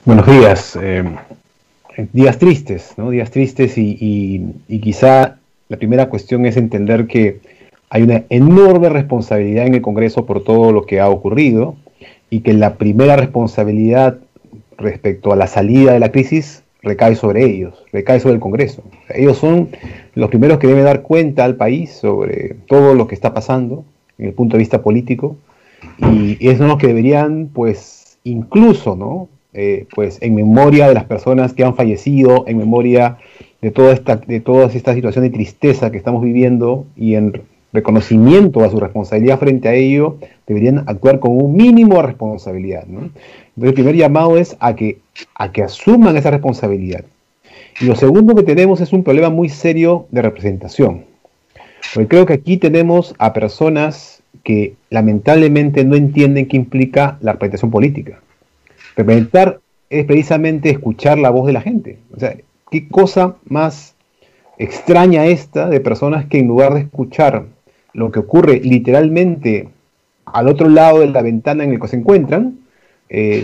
Buenos días. Días tristes, ¿no? Días tristes y quizá la primera cuestión es entender que hay una enorme responsabilidad en el Congreso por todo lo que ha ocurrido y que la primera responsabilidad respecto a la salida de la crisis recae sobre ellos, recae sobre el Congreso. O sea, ellos son los primeros que deben dar cuenta al país sobre todo lo que está pasando en el punto de vista político y esos son los que deberían, pues, incluso, ¿no? Pues en memoria de las personas que han fallecido, en memoria de toda esta situación de tristeza que estamos viviendo y en reconocimiento a su responsabilidad frente a ello, deberían actuar con un mínimo de responsabilidad, ¿no? Entonces el primer llamado es a que asuman esa responsabilidad. Y lo segundo que tenemos es un problema muy serio de representación. Porque creo que aquí tenemos a personas que lamentablemente no entienden qué implica la representación política. Representar es precisamente escuchar la voz de la gente. O sea, qué cosa más extraña esta de personas que en lugar de escuchar lo que ocurre literalmente al otro lado de la ventana en el que se encuentran,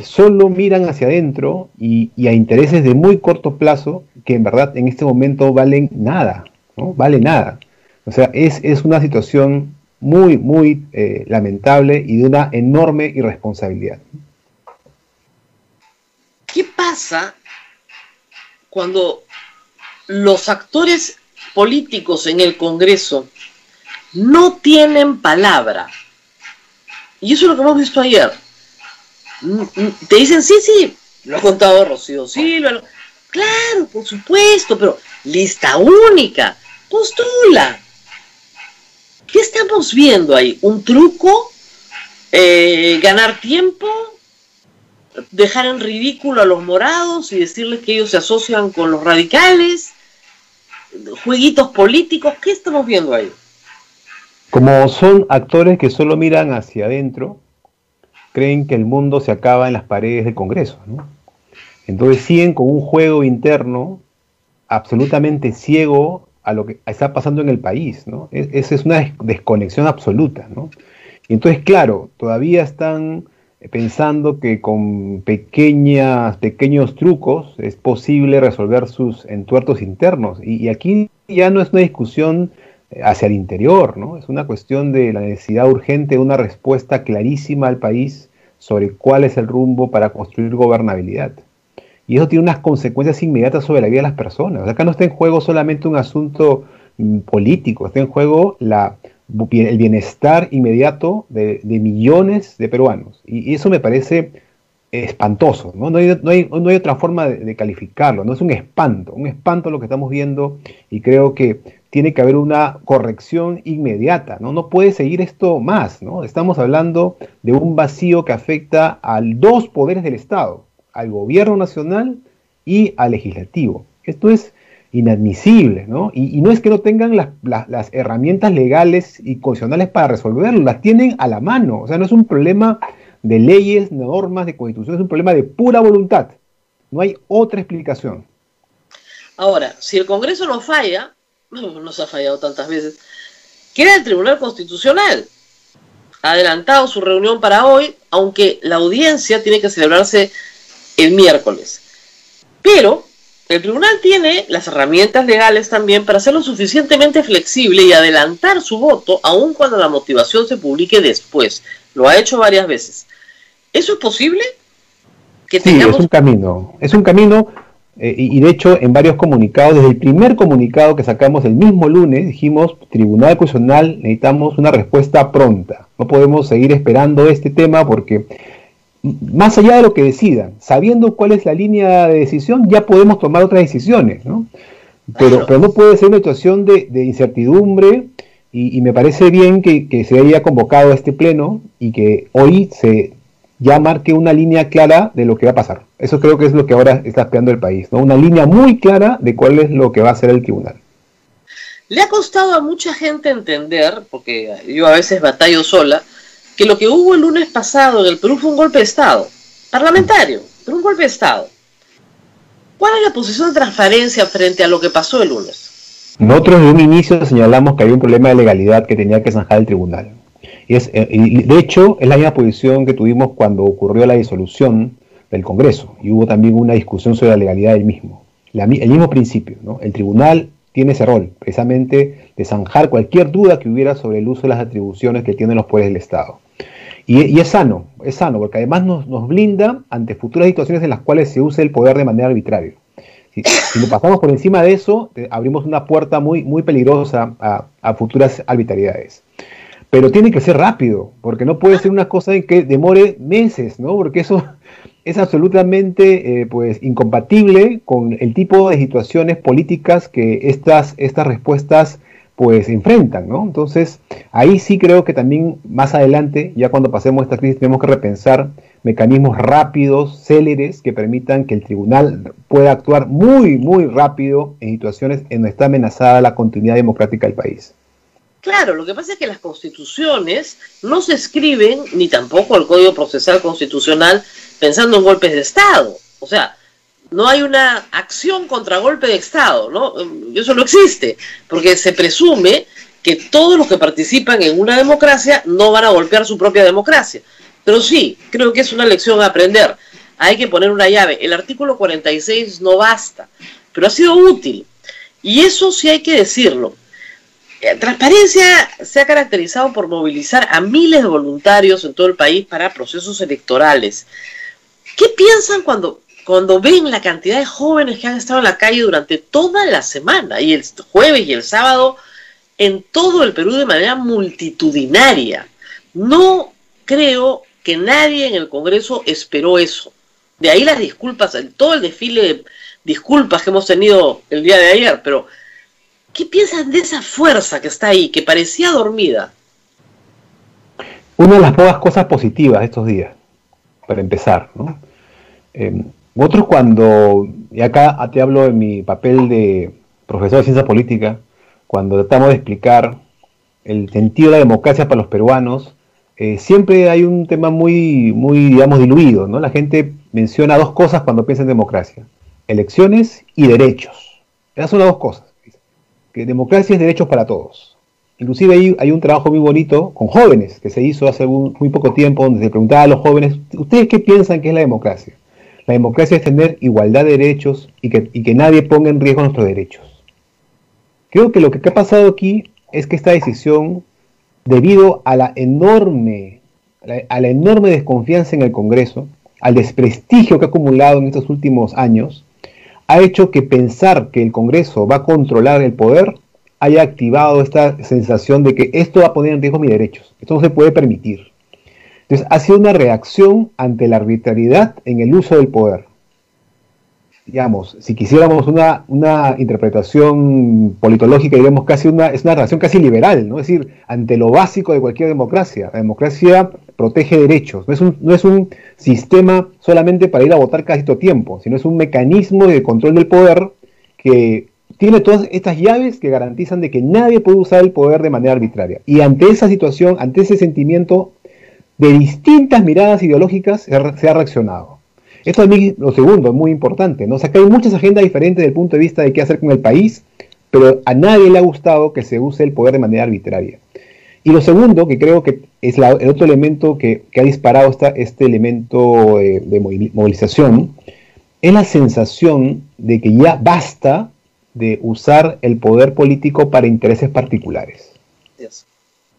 solo miran hacia adentro y a intereses de muy corto plazo que en verdad en este momento valen nada, ¿no? Vale nada. O sea, es una situación muy lamentable y de una enorme irresponsabilidad. ¿Qué pasa cuando los actores políticos en el Congreso no tienen palabra? Y eso es lo que hemos visto ayer. Te dicen, sí, lo ha contado Rocío Silva. Claro, por supuesto, pero lista única, postula. ¿Qué estamos viendo ahí? ¿Un truco? ¿Ganar tiempo? ¿Dejar en ridículo a los morados y decirles que ellos se asocian con los radicales? ¿Jueguitos políticos? ¿Qué estamos viendo ahí? Como son actores que solo miran hacia adentro, creen que el mundo se acaba en las paredes del Congreso, ¿no? Entonces siguen con un juego interno absolutamente ciego a lo que está pasando en el país, ¿no? Esa es una desconexión absoluta, ¿no? Y entonces, claro, todavía están pensando que con pequeños trucos es posible resolver sus entuertos internos. Y aquí ya no es una discusión hacia el interior, ¿no? Es una cuestión de la necesidad urgente de una respuesta clarísima al país sobre cuál es el rumbo para construir gobernabilidad. Y eso tiene unas consecuencias inmediatas sobre la vida de las personas. O sea, acá no está en juego solamente un asunto político, está en juego el bienestar inmediato de millones de peruanos. Y eso me parece espantoso, ¿no? No hay otra forma de calificarlo, no es un espanto lo que estamos viendo y creo que tiene que haber una corrección inmediata, ¿no? No puede seguir esto más, ¿no? Estamos hablando de un vacío que afecta a dos poderes del Estado, al gobierno nacional y al legislativo. Esto es inadmisible, ¿no? Y no es que no tengan las herramientas legales y constitucionales para resolverlo, las tienen a la mano. O sea, no es un problema de leyes, normas, de constitución, es un problema de pura voluntad. No hay otra explicación. Ahora, si el Congreso no falla, nos ha fallado tantas veces, queda el Tribunal Constitucional. Ha adelantado su reunión para hoy, aunque la audiencia tiene que celebrarse el miércoles. Pero el tribunal tiene las herramientas legales también para hacerlo suficientemente flexible y adelantar su voto, aun cuando la motivación se publique después. Lo ha hecho varias veces. ¿Eso es posible? Sí, es un camino, y de hecho en varios comunicados, desde el primer comunicado que sacamos el mismo lunes, dijimos, Tribunal Constitucional, necesitamos una respuesta pronta. No podemos seguir esperando este tema porque más allá de lo que decidan, sabiendo cuál es la línea de decisión, ya podemos tomar otras decisiones, ¿no? Pero no puede ser una situación de incertidumbre y me parece bien que se haya convocado a este pleno y que hoy se ya marque una línea clara de lo que va a pasar. Eso creo que es lo que ahora está esperando el país, ¿no? Una línea muy clara de cuál es lo que va a hacer el tribunal. Le ha costado a mucha gente entender, porque yo a veces batallo sola, que lo que hubo el lunes pasado en el Perú fue un golpe de Estado, parlamentario, pero un golpe de Estado. ¿Cuál es la posición de transparencia frente a lo que pasó el lunes? Nosotros desde un inicio señalamos que había un problema de legalidad que tenía que zanjar el tribunal. Y de hecho, es la misma posición que tuvimos cuando ocurrió la disolución del Congreso, y hubo también una discusión sobre la legalidad del mismo. El mismo principio, ¿no? El tribunal tiene ese rol, precisamente de zanjar cualquier duda que hubiera sobre el uso de las atribuciones que tienen los poderes del Estado. Y es sano, porque además nos blinda ante futuras situaciones en las cuales se use el poder de manera arbitraria. Si lo pasamos por encima de eso, abrimos una puerta muy, muy peligrosa a futuras arbitrariedades. Pero tiene que ser rápido, porque no puede ser una cosa en que demore meses, ¿no? Porque eso es absolutamente pues, incompatible con el tipo de situaciones políticas que estas respuestas pues enfrentan, ¿no? Entonces, ahí sí creo que también más adelante, ya cuando pasemos esta crisis, tenemos que repensar mecanismos rápidos, céleres, que permitan que el tribunal pueda actuar muy, muy rápido en situaciones en donde está amenazada la continuidad democrática del país. Claro, lo que pasa es que las constituciones no se escriben, ni tampoco el Código Procesal Constitucional, pensando en golpes de Estado. O sea, no hay una acción contra golpe de Estado, ¿no? Eso no existe, porque se presume que todos los que participan en una democracia no van a golpear su propia democracia. Pero sí, creo que es una lección a aprender. Hay que poner una llave. El artículo 46 no basta, pero ha sido útil. Y eso sí hay que decirlo. Transparencia se ha caracterizado por movilizar a miles de voluntarios en todo el país para procesos electorales. ¿Qué piensan cuando ven la cantidad de jóvenes que han estado en la calle durante toda la semana, y el jueves y el sábado, en todo el Perú de manera multitudinaria? No creo que nadie en el Congreso esperó eso. De ahí las disculpas, todo el desfile de disculpas que hemos tenido el día de ayer, pero ¿qué piensan de esa fuerza que está ahí, que parecía dormida? Una de las pocas cosas positivas de estos días, para empezar, ¿no? Nosotros y acá te hablo de mi papel de profesor de ciencia política, cuando tratamos de explicar el sentido de la democracia para los peruanos, siempre hay un tema muy, muy, digamos, diluido, ¿no? La gente menciona dos cosas cuando piensa en democracia: elecciones y derechos. Esas son las dos cosas. Que democracia es derechos para todos. Inclusive hay un trabajo muy bonito con jóvenes que se hizo hace muy poco tiempo, donde se preguntaba a los jóvenes: ¿ustedes qué piensan que es la democracia? La democracia es tener igualdad de derechos y que nadie ponga en riesgo nuestros derechos. Creo que lo que ha pasado aquí es que esta decisión, debido a la enorme desconfianza en el Congreso, al desprestigio que ha acumulado en estos últimos años, ha hecho que pensar que el Congreso va a controlar el poder haya activado esta sensación de que esto va a poner en riesgo mis derechos. Esto no se puede permitir. Entonces, ha sido una reacción ante la arbitrariedad en el uso del poder. Digamos, si quisiéramos una interpretación politológica, diríamos es una reacción casi liberal, ¿no? Es decir, ante lo básico de cualquier democracia. La democracia protege derechos. No es un sistema solamente para ir a votar cada cierto tiempo, sino es un mecanismo de control del poder que tiene todas estas llaves que garantizan de que nadie puede usar el poder de manera arbitraria. Y ante esa situación, ante ese sentimiento de distintas miradas ideológicas, se ha reaccionado. Esto también, lo segundo, es muy importante, ¿no? O sea, que hay muchas agendas diferentes desde el punto de vista de qué hacer con el país, pero a nadie le ha gustado que se use el poder de manera arbitraria. Y lo segundo, que creo que es el otro elemento que ha disparado este elemento de movilización, es la sensación de que ya basta de usar el poder político para intereses particulares. Yes.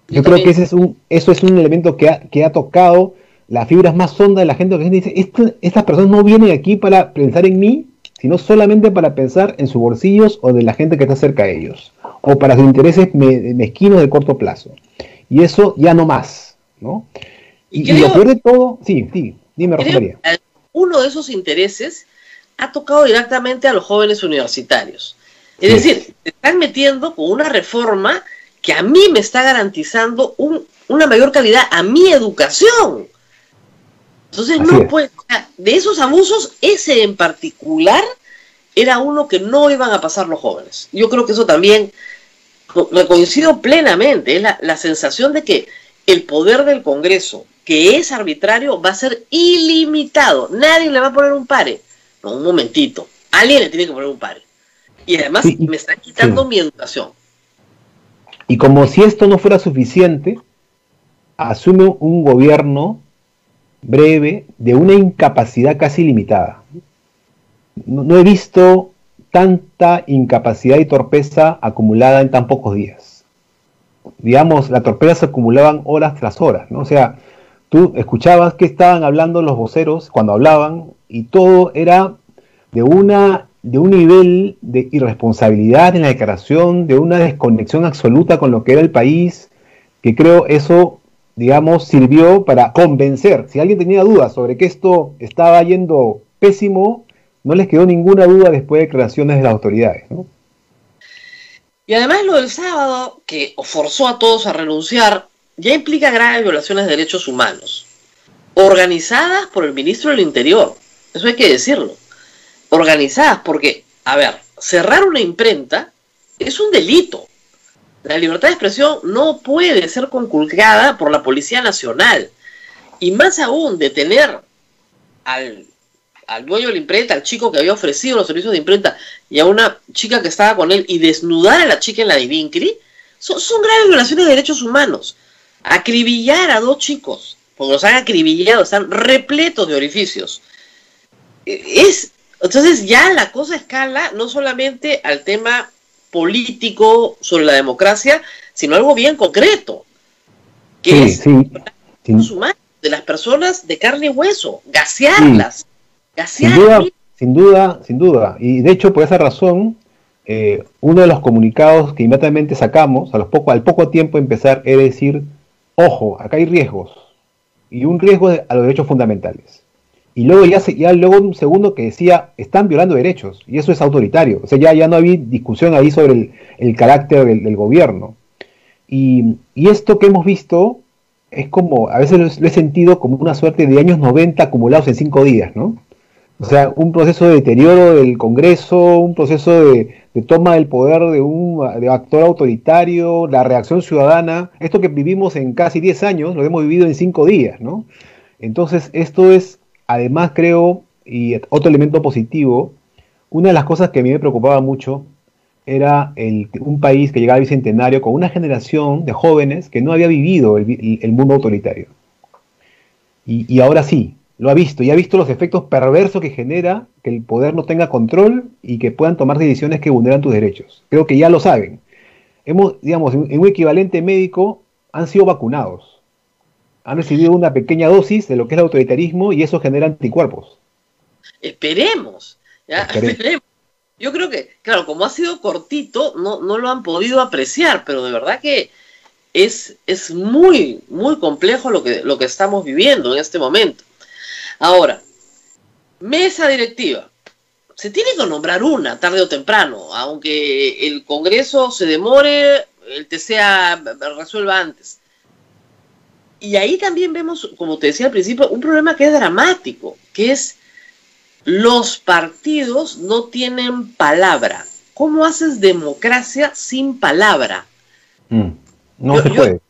Yo creo que eso es un elemento que ha tocado las fibras más hondas de la gente, que la gente dice: estas personas no vienen aquí para pensar en mí, sino solamente para pensar en sus bolsillos o de la gente que está cerca de ellos, o para sus intereses mezquinos de corto plazo. Y eso ya no más, ¿no? Y lo peor de todo, sí, dime, Rosalía. Uno de esos intereses ha tocado directamente a los jóvenes universitarios. Es decir, se están metiendo con una reforma que a mí me está garantizando una mayor calidad a mi educación. Entonces no puede, de esos abusos, ese en particular era uno que no iban a pasar los jóvenes. Yo creo que eso también lo coincido plenamente, es la sensación de que el poder del Congreso, que es arbitrario, va a ser ilimitado. Nadie le va a poner un pare. No, un momentito, alguien le tiene que poner un pare. Y además me están quitando mi educación. Y como si esto no fuera suficiente, asume un gobierno breve, de una incapacidad casi limitada. No he visto tanta incapacidad y torpeza acumulada en tan pocos días. Digamos, la torpeza se acumulaban horas tras horas, ¿no? O sea, tú escuchabas que estaban hablando los voceros cuando hablaban y todo era de un nivel de irresponsabilidad en la declaración, de una desconexión absoluta con lo que era el país, que creo eso, digamos, sirvió para convencer. Si alguien tenía dudas sobre que esto estaba yendo pésimo, no les quedó ninguna duda después de declaraciones de las autoridades, ¿no? Y además lo del sábado, que forzó a todos a renunciar, ya implica graves violaciones de derechos humanos, organizadas por el ministro del Interior, eso hay que decirlo, organizadas porque, a ver, cerrar una imprenta es un delito. La libertad de expresión no puede ser conculcada por la Policía Nacional, y más aún detener al dueño de la imprenta, al chico que había ofrecido los servicios de imprenta y a una chica que estaba con él y desnudar a la chica en la Divincri, son graves violaciones de derechos humanos. Acribillar a 2 chicos, porque los han acribillado, están repletos de orificios. Entonces ya la cosa escala no solamente al tema político sobre la democracia, sino algo bien concreto, que es derechos humanos de las personas de carne y hueso, gasearlas. Sin duda. Y de hecho, por esa razón, uno de los comunicados que inmediatamente sacamos, al poco tiempo de empezar, es decir, ojo, acá hay riesgos. Y un riesgo a los derechos fundamentales. Y luego luego un segundo que decía, están violando derechos. Y eso es autoritario. O sea, ya no había discusión ahí sobre el carácter del gobierno. Y esto que hemos visto es como, a veces lo he sentido como una suerte de años 90 acumulados en 5 días, ¿no? O sea, un proceso de deterioro del Congreso, un proceso de toma del poder de actor autoritario, la reacción ciudadana, esto que vivimos en casi 10 años, lo hemos vivido en 5 días, ¿no? Entonces, esto es, además creo, y otro elemento positivo, una de las cosas que a mí me preocupaba mucho era un país que llegaba al bicentenario con una generación de jóvenes que no había vivido el mundo autoritario. Y ahora sí, lo ha visto, y ha visto los efectos perversos que genera que el poder no tenga control y que puedan tomar decisiones que vulneran tus derechos. Creo que ya lo saben. Digamos, en un equivalente médico, han sido vacunados. Han recibido una pequeña dosis de lo que es el autoritarismo y eso genera anticuerpos. Esperemos. Yo creo que, claro, como ha sido cortito, no lo han podido apreciar, pero de verdad que es muy, muy complejo lo que estamos viviendo en este momento. Ahora, mesa directiva. Se tiene que nombrar una, tarde o temprano, aunque el Congreso se demore, el TCA resuelva antes. Y ahí también vemos, como te decía al principio, un problema que es dramático, que es los partidos no tienen palabra. ¿Cómo haces democracia sin palabra? No se puede.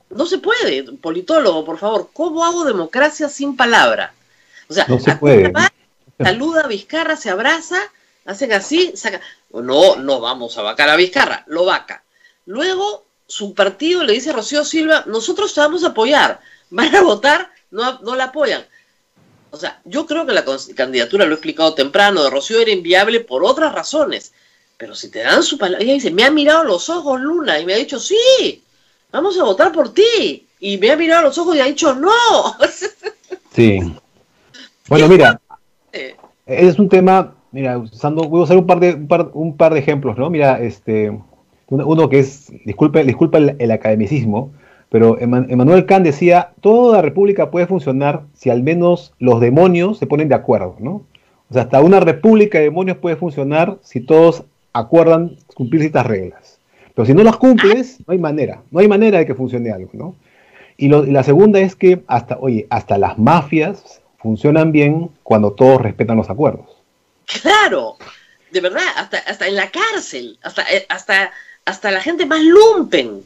No se puede, politólogo, por favor. ¿Cómo hago democracia sin palabra? O sea, no se puede. Saluda a Vizcarra, se abraza, hacen así, saca. No vamos a vacar a Vizcarra, lo vaca. Luego, su partido le dice a Rocío Silva, nosotros te vamos a apoyar. Van a votar, no la apoyan. O sea, yo creo que la candidatura, lo he explicado temprano, de Rocío era inviable por otras razones. Pero si te dan su palabra, ella dice, me ha mirado a los ojos Luna y me ha dicho, sí, vamos a votar por ti. Y me ha mirado a los ojos y ha dicho, no. Sí. Bueno, mira, es un tema, mira, voy a usar un par de ejemplos, ¿no? Mira, uno que es, disculpa el academicismo, pero Emmanuel Kant decía, toda república puede funcionar si al menos los demonios se ponen de acuerdo, ¿no? O sea, hasta una república de demonios puede funcionar si todos acuerdan cumplir ciertas reglas. Pero si no las cumples, no hay manera de que funcione algo, ¿no? Y la segunda es que hasta las mafias funcionan bien cuando todos respetan los acuerdos. Claro, de verdad, hasta en la cárcel, hasta la gente más lumpen,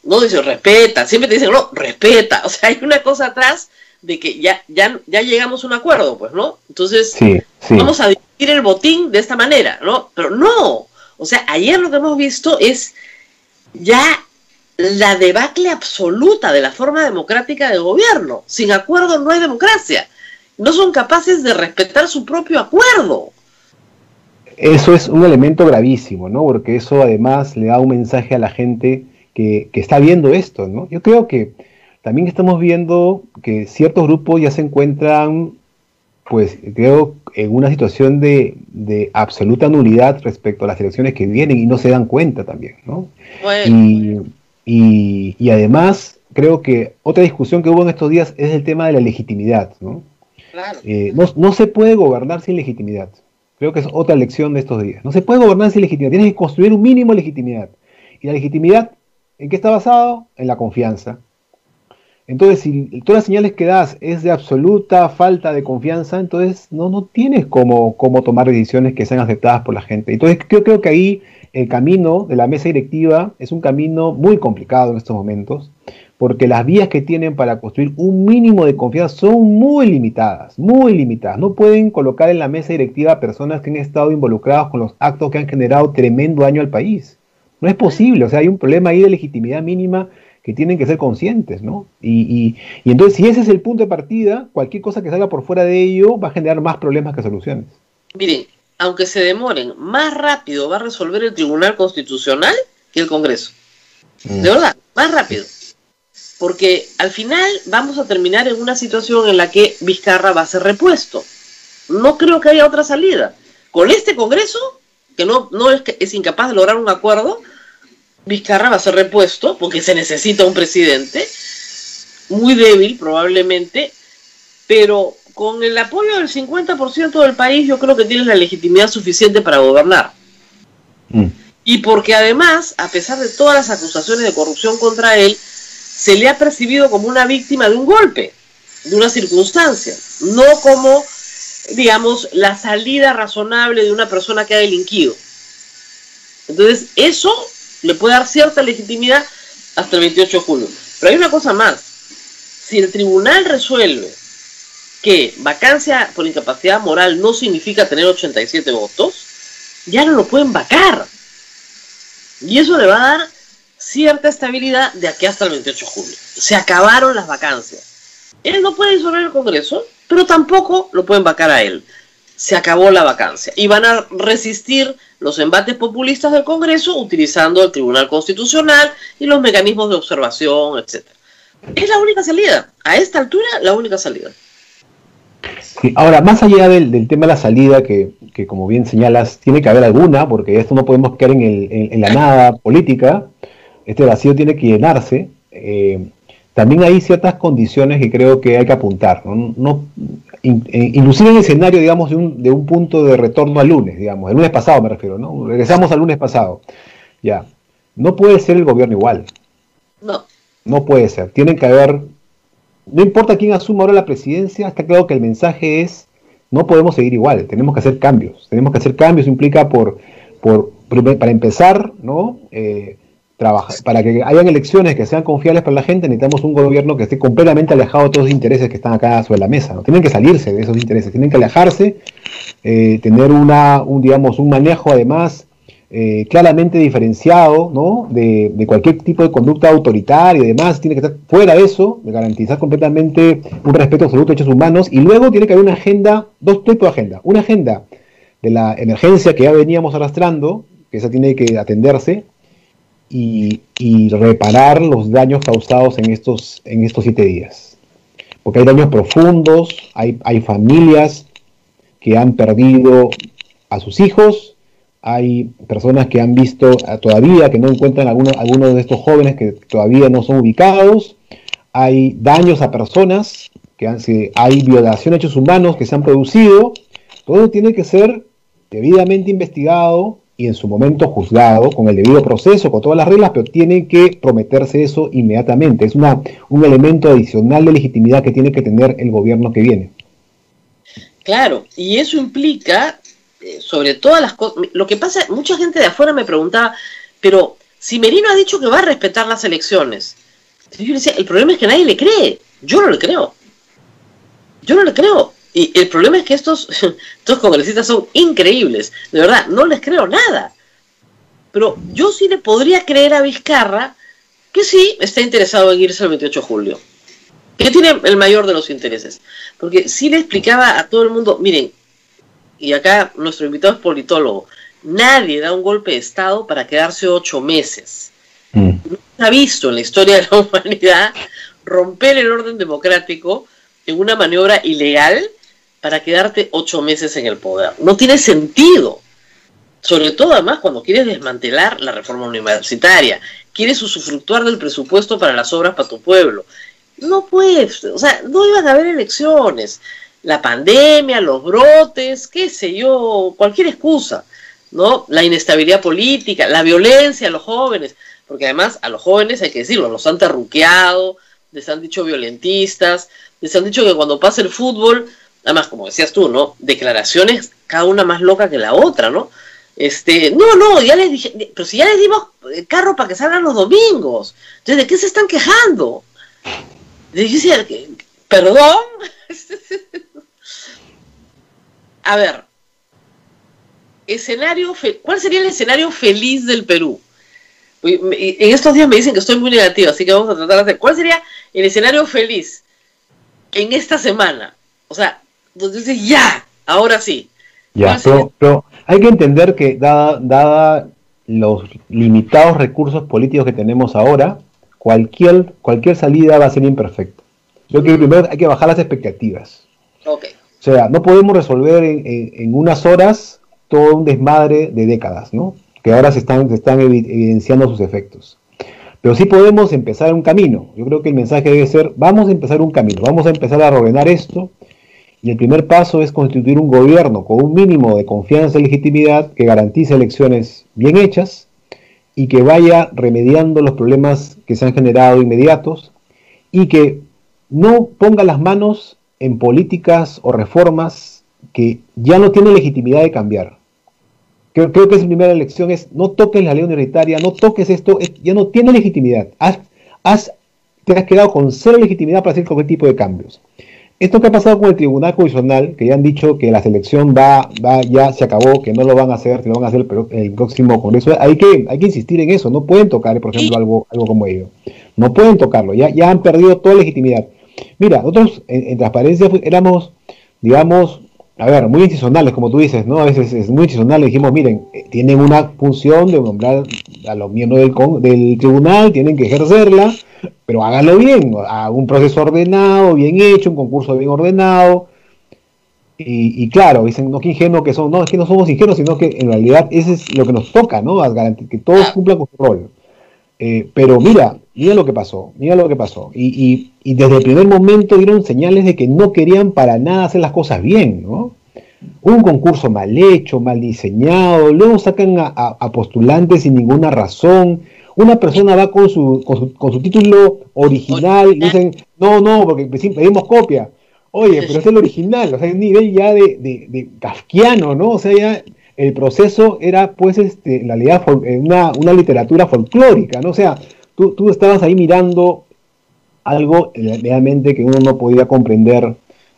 no dice respeta, siempre te dicen, no, respeta, o sea, hay una cosa atrás de que ya llegamos a un acuerdo, pues, ¿no? Entonces, sí. Vamos a dividir el botín de esta manera, ¿no? Pero no, o sea, ayer lo que hemos visto es ya la debacle absoluta de la forma democrática de gobierno. Sin acuerdo no hay democracia. No son capaces de respetar su propio acuerdo. Eso es un elemento gravísimo, ¿no? Porque eso además le da un mensaje a la gente que está viendo esto, ¿no? Yo creo que también estamos viendo que ciertos grupos ya se encuentran, pues creo, en una situación de absoluta nulidad respecto a las elecciones que vienen y no se dan cuenta también, ¿no? Bueno. Y además creo que otra discusión que hubo en estos días es el tema de la legitimidad, ¿no? Claro. No se puede gobernar sin legitimidad. Creo que es otra lección de estos días. No se puede gobernar sin legitimidad. Tienes que construir un mínimo de legitimidad. Y la legitimidad, ¿en qué está basado? En la confianza. Entonces, si todas las señales que das es de absoluta falta de confianza, entonces no tienes cómo tomar decisiones que sean aceptadas por la gente. Entonces, yo creo que ahí el camino de la mesa directiva es un camino muy complicado en estos momentos, porque las vías que tienen para construir un mínimo de confianza son muy limitadas, muy limitadas. No pueden colocar en la mesa directiva a personas que han estado involucradas con los actos que han generado tremendo daño al país. No es posible, o sea, hay un problema ahí de legitimidad mínima que tienen que ser conscientes, ¿no? Y entonces, si ese es el punto de partida, cualquier cosa que salga por fuera de ello va a generar más problemas que soluciones. Miren, aunque se demoren, más rápido va a resolver el Tribunal Constitucional que el Congreso. De verdad, más rápido. Porque al final vamos a terminar en una situación en la que Vizcarra va a ser repuesto. No creo que haya otra salida. Con este Congreso, que es incapaz de lograr un acuerdo, Vizcarra va a ser repuesto, porque se necesita un presidente, muy débil probablemente, pero con el apoyo del 50% del país yo creo que tiene la legitimidad suficiente para gobernar. Y porque además, a pesar de todas las acusaciones de corrupción contra él, se le ha percibido como una víctima de un golpe, de una circunstancia, no como, digamos, la salida razonable de una persona que ha delinquido. Entonces, eso le puede dar cierta legitimidad hasta el 28 de julio. Pero hay una cosa más. Si el tribunal resuelve que vacancia por incapacidad moral no significa tener 87 votos, ya no lo pueden vacar. Y eso le va a dar cierta estabilidad de aquí hasta el 28 de julio. Se acabaron las vacancias. Él no puede disolver el Congreso, pero tampoco lo pueden vacar a él. Se acabó la vacancia. Y van a resistir los embates populistas del Congreso utilizando el Tribunal Constitucional y los mecanismos de observación, etc. Es la única salida. A esta altura, la única salida. Sí, ahora, más allá del tema de la salida, que como bien señalas, tiene que haber alguna, porque esto no podemos quedar en la nada política, este vacío tiene que llenarse. También hay ciertas condiciones que creo que hay que apuntar, ¿no? Inclusive en el escenario, digamos, de un punto de retorno al lunes, digamos, el lunes pasado me refiero, ¿no? Regresamos al lunes pasado. Ya. No puede ser el gobierno igual. No. No puede ser. Tienen que haber... No importa quién asuma ahora la presidencia, está claro que el mensaje es, no podemos seguir igual, tenemos que hacer cambios. Tenemos que hacer cambios, implica para empezar, ¿no? Trabajar, para que hayan elecciones que sean confiables para la gente, necesitamos un gobierno que esté completamente alejado de todos los intereses que están acá sobre la mesa, ¿no? Tienen que salirse de esos intereses, tienen que alejarse, tener un manejo además claramente diferenciado, ¿no? de cualquier tipo de conducta autoritaria y demás. Tiene que estar fuera de eso, de garantizar completamente un respeto absoluto a derechos humanos, y luego tiene que haber una agenda, dos tipos de agenda, una agenda de la emergencia que ya veníamos arrastrando, que esa tiene que atenderse, y reparar los daños causados en estos 7 días. Porque hay daños profundos, hay familias que han perdido a sus hijos, hay personas que han visto todavía que no encuentran algunos de estos jóvenes que todavía no son ubicados, hay daños a personas, hay violaciones de derechos humanos que se han producido. Todo tiene que ser debidamente investigado y en su momento juzgado, con el debido proceso, con todas las reglas, pero tiene que prometerse eso inmediatamente. Es un elemento adicional de legitimidad que tiene que tener el gobierno que viene. Claro, y eso implica, sobre todas las cosas, lo que pasa, mucha gente de afuera me preguntaba, pero si Merino ha dicho que va a respetar las elecciones, yo le decía, el problema es que nadie le cree. Yo no le creo. Y el problema es que estos congresistas son increíbles. De verdad, no les creo nada. Pero yo sí le podría creer a Vizcarra que sí está interesado en irse el 28 de julio. Que tiene el mayor de los intereses. Porque sí le explicaba a todo el mundo, miren, y acá nuestro invitado es politólogo, nadie da un golpe de Estado para quedarse 8 meses. No se ha visto en la historia de la humanidad romper el orden democrático en una maniobra ilegal para quedarte 8 meses en el poder. No tiene sentido. Sobre todo, además, cuando quieres desmantelar la reforma universitaria, quieres usufructuar del presupuesto para las obras para tu pueblo. No puedes, o sea, no iban a haber elecciones. La pandemia, los brotes, qué sé yo, cualquier excusa, ¿no? La inestabilidad política, la violencia a los jóvenes, porque además a los jóvenes, hay que decirlo, los han terruqueado, les han dicho violentistas, les han dicho que cuando pasa el fútbol, además, como decías tú, ¿no? Declaraciones, cada una más loca que la otra, ¿no? No, ya les dije, pero si ya les dimos carro para que salgan los domingos, entonces, ¿de qué se están quejando? Yo decía, ¿perdón? A ver, ¿cuál sería el escenario feliz del Perú? En estos días me dicen que estoy muy negativa, así que vamos a tratar de hacer. ¿Cuál sería el escenario feliz en esta semana? O sea, donde dices, ya, ahora sí. Ya, pero hay que entender que dada los limitados recursos políticos que tenemos ahora, cualquier salida va a ser imperfecta. Yo creo que primero hay que bajar las expectativas. Okay. O sea, no podemos resolver en unas horas todo un desmadre de décadas, ¿no? Que ahora se están evidenciando sus efectos. Pero sí podemos empezar un camino. Yo creo que el mensaje debe ser, vamos a empezar un camino, vamos a empezar a reordenar esto, y el primer paso es constituir un gobierno con un mínimo de confianza y legitimidad que garantice elecciones bien hechas y que vaya remediando los problemas que se han generado inmediatos y que no ponga las manos en políticas o reformas que ya no tienen legitimidad de cambiar. Creo que esa primera elección es, no toques la ley universitaria, no toques esto, ya no tiene legitimidad. Te has quedado con cero legitimidad para hacer cualquier tipo de cambios. Esto que ha pasado con el Tribunal Constitucional, que ya han dicho que la selección ya se acabó, que no lo van a hacer, que lo van a hacer el próximo Congreso, hay que insistir en eso, no pueden tocar, por ejemplo, algo como ello. No pueden tocarlo, ya han perdido toda legitimidad. Mira, nosotros en Transparencia éramos, digamos, muy institucionales, como tú dices, ¿no? A veces es muy institucional, dijimos, miren, tienen una función de nombrar a los miembros del tribunal, tienen que ejercerla, pero háganlo bien, hagan un proceso ordenado, bien hecho, un concurso bien ordenado, y claro, dicen, no, qué ingenuos que son, no, es que no somos ingenuos, sino que en realidad eso es lo que nos toca, ¿no? Que todos cumplan con su rol. Pero mira lo que pasó, y desde el primer momento dieron señales de que no querían para nada hacer las cosas bien, ¿no? Un concurso mal hecho, mal diseñado, luego sacan a postulantes sin ninguna razón, una persona va con su título original y dicen, no, porque pedimos copia. Oye, pero es el original, o sea, hay un nivel ya de kafkiano, ¿no? O sea, ya el proceso era, pues, en realidad, una literatura folclórica, ¿no? O sea, tú estabas ahí mirando algo realmente que uno no podía comprender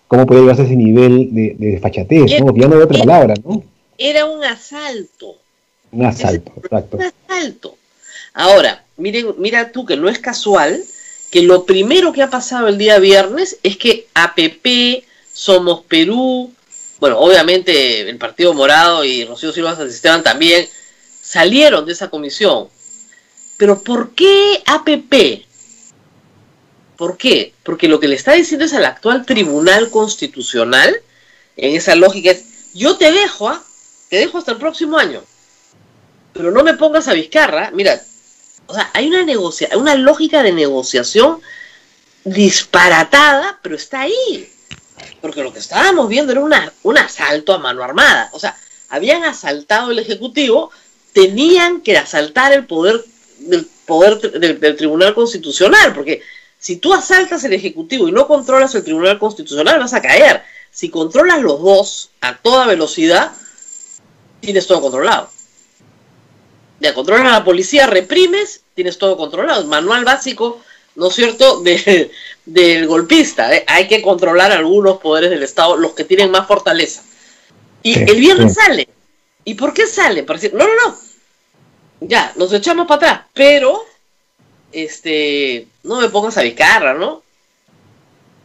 cómo podía llegarse a ese nivel de desfachatez, ¿no? Ya no hay otra palabra, ¿no? Era un asalto. Un asalto, exacto. Un asalto. Ahora, mira tú que no es casual que lo primero que ha pasado el día viernes es que APP, Somos Perú, bueno, obviamente el Partido Morado y Rocío Silva San Esteban también salieron de esa comisión. Pero ¿por qué APP? ¿Por qué? Porque lo que le está diciendo es al actual Tribunal Constitucional, en esa lógica es, yo te dejo hasta el próximo año, pero no me pongas a Vizcarra. Mira, o sea, hay una lógica de negociación disparatada, pero está ahí. Porque lo que estábamos viendo era un asalto a mano armada. O sea, habían asaltado el Ejecutivo, tenían que asaltar el poder del Tribunal Constitucional, porque si tú asaltas el Ejecutivo y no controlas el Tribunal Constitucional, vas a caer. Si controlas los dos a toda velocidad, tienes todo controlado. Ya controlas a la policía, reprimes, tienes todo controlado. Manual básico, ¿no es cierto?, del golpista. Hay que controlar algunos poderes del Estado, los que tienen más fortaleza. Y el viernes sale. ¿Y por qué sale? Para decir, no. Ya, nos echamos para atrás, pero no me pongas a Vizcarra, ¿no?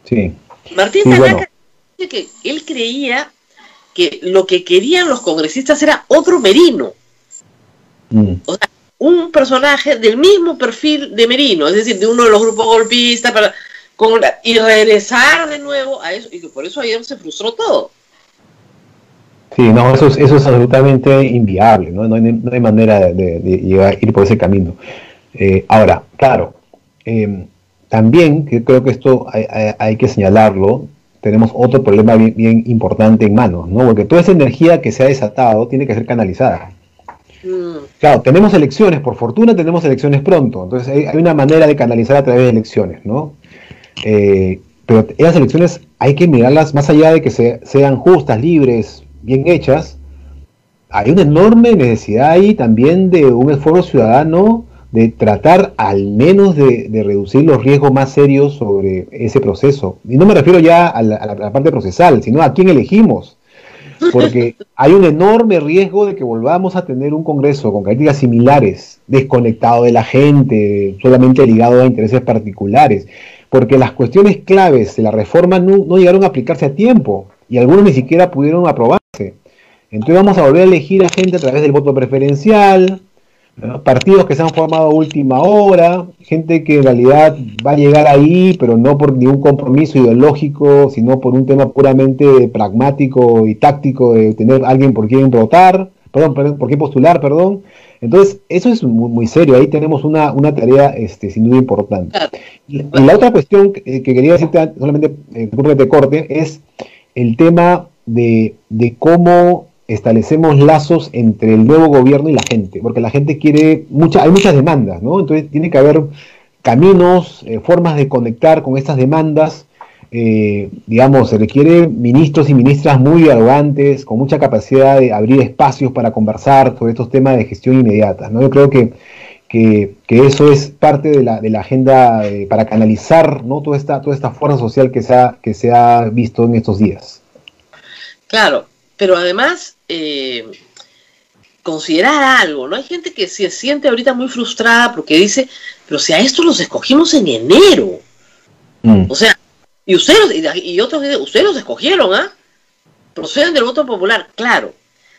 Sí. Martín Sí, Tanaka bueno. dice que él creía que lo que querían los congresistas era otro Merino, Mm. o sea, un personaje del mismo perfil de Merino, es decir, de uno de los grupos golpistas, y regresar de nuevo a eso, y que por eso ayer se frustró todo. Sí, no, eso es absolutamente inviable, ¿no? No hay manera de ir por ese camino. Ahora, claro, también, que creo que esto hay que señalarlo, tenemos otro problema bien importante en manos, ¿no? Porque toda esa energía que se ha desatado tiene que ser canalizada. Claro, tenemos elecciones, por fortuna tenemos elecciones pronto, entonces hay una manera de canalizar a través de elecciones, ¿no? Pero esas elecciones hay que mirarlas más allá de que sean justas, libres, bien hechas. Hay una enorme necesidad ahí también de un esfuerzo ciudadano de tratar al menos de reducir los riesgos más serios sobre ese proceso. Y no me refiero ya a la parte procesal, sino a quién elegimos. Porque hay un enorme riesgo de que volvamos a tener un Congreso con características similares, desconectado de la gente, solamente ligado a intereses particulares, porque las cuestiones claves de la reforma no llegaron a aplicarse a tiempo y algunos ni siquiera pudieron aprobarse. Entonces vamos a volver a elegir a gente a través del voto preferencial, ¿no? Partidos que se han formado a última hora, gente que en realidad va a llegar ahí, pero no por ningún compromiso ideológico, sino por un tema puramente pragmático y táctico de tener alguien por quien votar, por quien postular, perdón. Entonces, eso es muy serio, ahí tenemos una tarea sin duda importante. Y la otra cuestión que quería decirte, solamente que te corte, es el tema de cómo establecemos lazos entre el nuevo gobierno y la gente, porque la gente quiere, hay muchas demandas, ¿no? Entonces tiene que haber caminos, formas de conectar con estas demandas, digamos, se requiere ministros y ministras muy dialogantes, con mucha capacidad de abrir espacios para conversar sobre estos temas de gestión inmediata, ¿no? Yo creo que eso es parte de la agenda para canalizar, ¿no? toda esta fuerza social que se ha visto en estos días. Claro, pero además considerar algo, ¿no? Hay gente que se siente ahorita muy frustrada porque dice, pero si a estos los escogimos en enero. O sea, y otros dicen, ustedes los escogieron, ¿ah? Proceden del voto popular, claro.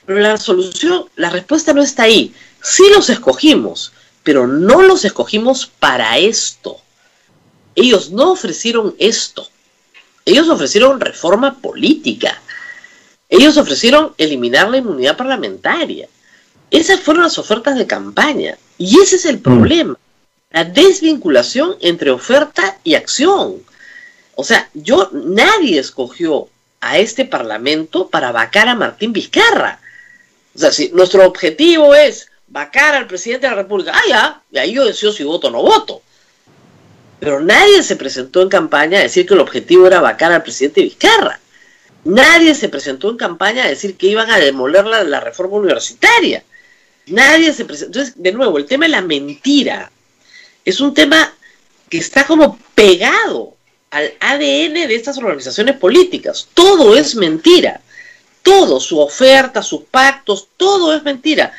Pero la respuesta no está ahí. Sí los escogimos, pero no los escogimos para esto. Ellos no ofrecieron esto. Ellos ofrecieron reforma política. Ellos ofrecieron eliminar la inmunidad parlamentaria. Esas fueron las ofertas de campaña. Y ese es el problema. La desvinculación entre oferta y acción. O sea, nadie escogió a este parlamento para vacar a Martín Vizcarra. O sea, si nuestro objetivo es vacar al presidente de la República, y ahí yo decido si voto o no voto. Pero nadie se presentó en campaña a decir que el objetivo era vacar al presidente Vizcarra. Nadie se presentó en campaña a decir que iban a demoler la reforma universitaria. Nadie se presentó. Entonces, de nuevo, el tema de la mentira es un tema que está como pegado al ADN de estas organizaciones políticas. Todo es mentira. Todo, su oferta, sus pactos, todo es mentira.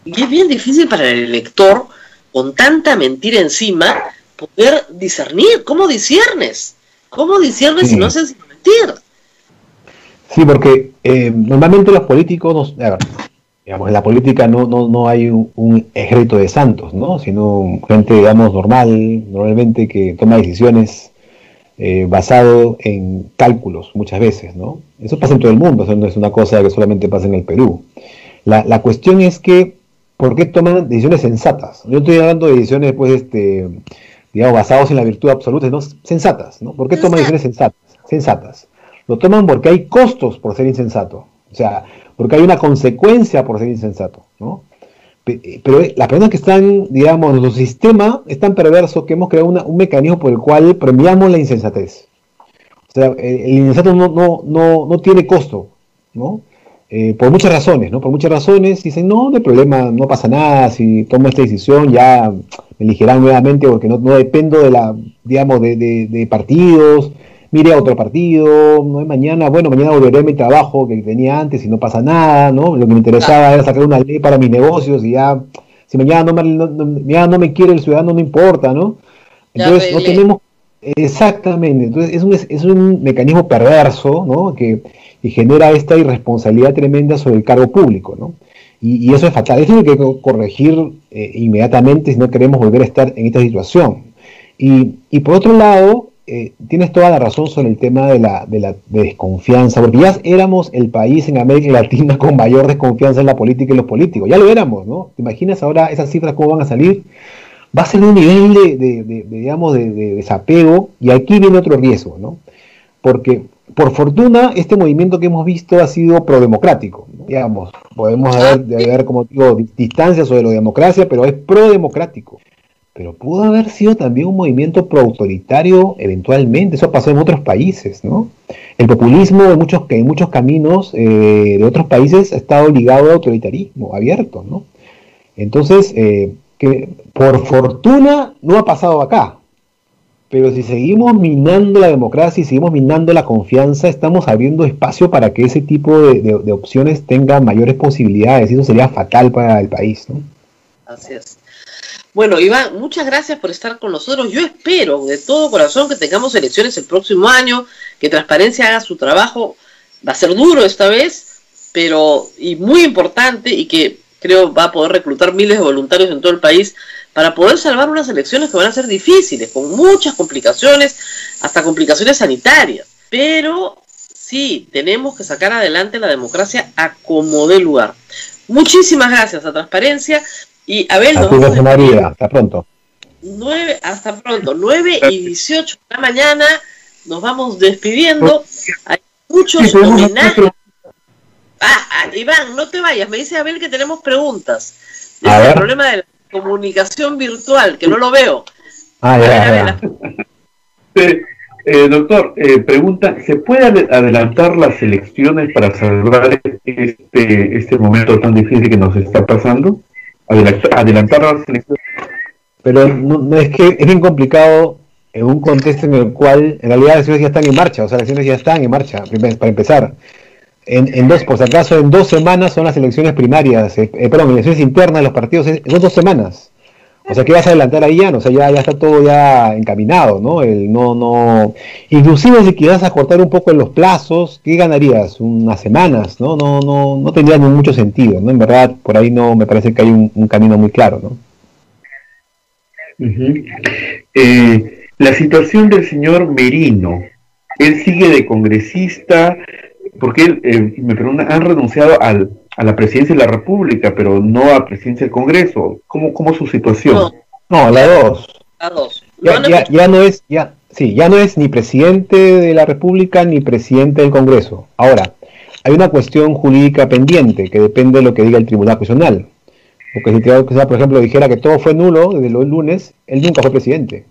Y es bien difícil para el elector, con tanta mentira encima, poder discernir. ¿Cómo disiernes? ¿Cómo disiernes si no haces sin mentir? Sí, porque normalmente los políticos, digamos, en la política no hay un ejército de santos, ¿no? Sino gente, digamos, normalmente que toma decisiones basado en cálculos muchas veces, ¿no? Eso pasa en todo el mundo, eso no es una cosa que solamente pasa en el Perú. La cuestión es que, ¿por qué toman decisiones sensatas? Yo estoy hablando de decisiones, pues, digamos, basadas en la virtud absoluta, no sensatas, ¿no? ¿Por qué toman decisiones sensatas? Lo toman porque hay costos por ser insensato, o sea, porque hay una consecuencia por ser insensato, ¿no? Pero las personas que están, digamos, en nuestro sistema es tan perverso que hemos creado un mecanismo por el cual premiamos la insensatez. O sea, el insensato no tiene costo, ¿no? Por muchas razones, ¿no? Por muchas razones dicen, no hay problema, no pasa nada, si tomo esta decisión ya me elegirán nuevamente porque no dependo de partidos, mire a otro partido, no es mañana volveré a mi trabajo que tenía antes y no pasa nada, ¿no? Lo que me interesaba era sacar una ley para mis negocios y ya si mañana no me quiere el ciudadano, no importa, ¿no? Entonces no tenemos, exactamente, entonces es un mecanismo perverso, ¿no? Que genera esta irresponsabilidad tremenda sobre el cargo público, ¿no? Y eso es fatal, eso hay que corregir inmediatamente si no queremos volver a estar en esta situación. Y por otro lado, tienes toda la razón sobre el tema de la desconfianza, porque ya éramos el país en América Latina con mayor desconfianza en la política y los políticos, ya lo éramos, ¿no? ¿Te imaginas ahora esas cifras cómo van a salir? Va a ser un nivel de desapego, y aquí viene otro riesgo, ¿no? Porque, por fortuna, este movimiento que hemos visto ha sido prodemocrático, ¿no? Digamos, podemos haber, como digo, distancias sobre la democracia, pero es prodemocrático. Pero pudo haber sido también un movimiento proautoritario eventualmente, eso pasó en otros países, ¿no? El populismo en muchos caminos de otros países ha estado ligado al autoritarismo abierto, ¿no? Entonces, que por fortuna no ha pasado acá, pero si seguimos minando la democracia y seguimos minando la confianza, estamos abriendo espacio para que ese tipo de opciones tengan mayores posibilidades, y eso sería fatal para el país, ¿no? Así es. Bueno, Iván, muchas gracias por estar con nosotros. Yo espero de todo corazón que tengamos elecciones el próximo año, que Transparencia haga su trabajo. Va a ser duro esta vez, pero y muy importante, y que creo va a poder reclutar miles de voluntarios en todo el país para poder salvar unas elecciones que van a ser difíciles, con muchas complicaciones, hasta complicaciones sanitarias. Pero sí, tenemos que sacar adelante la democracia a como dé lugar. Muchísimas gracias a Transparencia. Y Abel, nos vamos María, hasta pronto. Hasta pronto, 9:18 de la mañana, nos vamos despidiendo. Hay muchos homenajes. Iván, no te vayas, me dice Abel que tenemos preguntas. Es el problema de la comunicación virtual, que no lo veo. Doctor, pregunta, ¿se puede adelantar las elecciones para salvar este momento tan difícil que nos está pasando? Adelantar las elecciones. Pero no, es que es bien complicado en un contexto en el cual en realidad las elecciones ya están en marcha, o sea, las elecciones ya están en marcha, para empezar. Por si acaso, en 2 semanas son las elecciones primarias, perdón, elecciones internas de los partidos, son 2 semanas. O sea, ¿qué vas a adelantar ahí ya? O sea, ya está todo ya encaminado, ¿no? Inclusive si quieras acortar un poco en los plazos, ¿qué ganarías? Unas semanas, ¿no? No tendría mucho sentido, ¿no? En verdad, por ahí no me parece que hay un camino muy claro, ¿no? La situación del señor Merino, él sigue de congresista, porque él, me preguntan, han renunciado a la presidencia de la República, pero no a la presidencia del Congreso. ¿Cómo es su situación? No, la dos. Ya no es ni presidente de la República ni presidente del Congreso. Ahora, hay una cuestión jurídica pendiente que depende de lo que diga el Tribunal Constitucional. Porque si el Tribunal Constitucional, por ejemplo, dijera que todo fue nulo desde el lunes, él nunca fue presidente.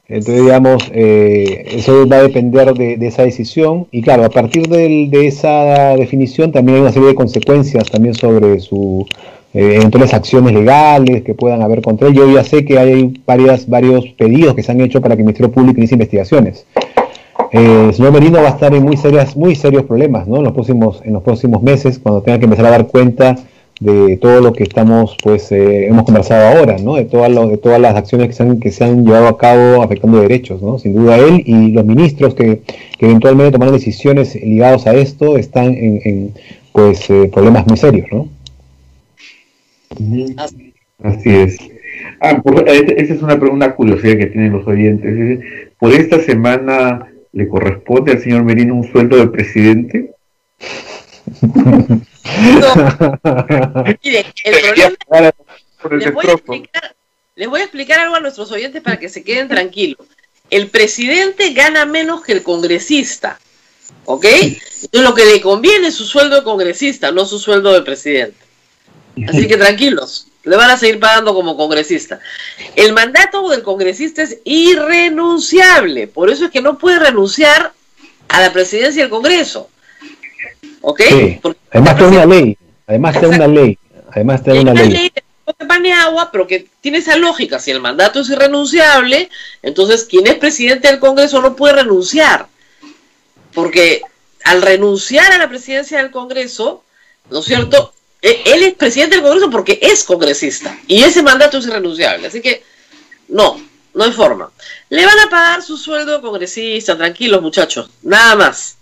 Entonces, digamos, eso va a depender de esa decisión. Y claro, a partir de esa definición también hay una serie de consecuencias también sobre sus eventuales acciones legales que puedan haber contra él. Yo ya sé que hay varios pedidos que se han hecho para que el Ministerio Público inicie investigaciones. El señor Merino va a estar en muy serios problemas, ¿no? En los próximos meses, cuando tenga que empezar a dar cuenta de todo lo que hemos conversado ahora, ¿no? De todas las acciones que se han llevado a cabo afectando derechos, ¿no? Sin duda él y los ministros que eventualmente tomaron decisiones ligadas a esto están en problemas muy serios, ¿no? Así es. Esa es una curiosidad que tienen los oyentes. ¿Por esta semana le corresponde al señor Merino un sueldo de presidente? No. Mire, el problema, les voy a explicar algo a nuestros oyentes para que se queden tranquilos. El presidente gana menos que el congresista, ¿ok? Entonces lo que le conviene es su sueldo de congresista, no su sueldo de presidente. Así que tranquilos, le van a seguir pagando como congresista. El mandato del congresista es irrenunciable, por eso es que no puede renunciar a la presidencia del Congreso. ¿Ok? Sí. Además está una ley. Una ley de pan y agua, pero que tiene esa lógica. Si el mandato es irrenunciable, entonces quien es presidente del Congreso no puede renunciar. Porque al renunciar a la presidencia del Congreso, ¿no es cierto?, Él es presidente del Congreso porque es congresista y ese mandato es irrenunciable, así que no hay forma. Le van a pagar su sueldo de congresista, tranquilos muchachos, nada más.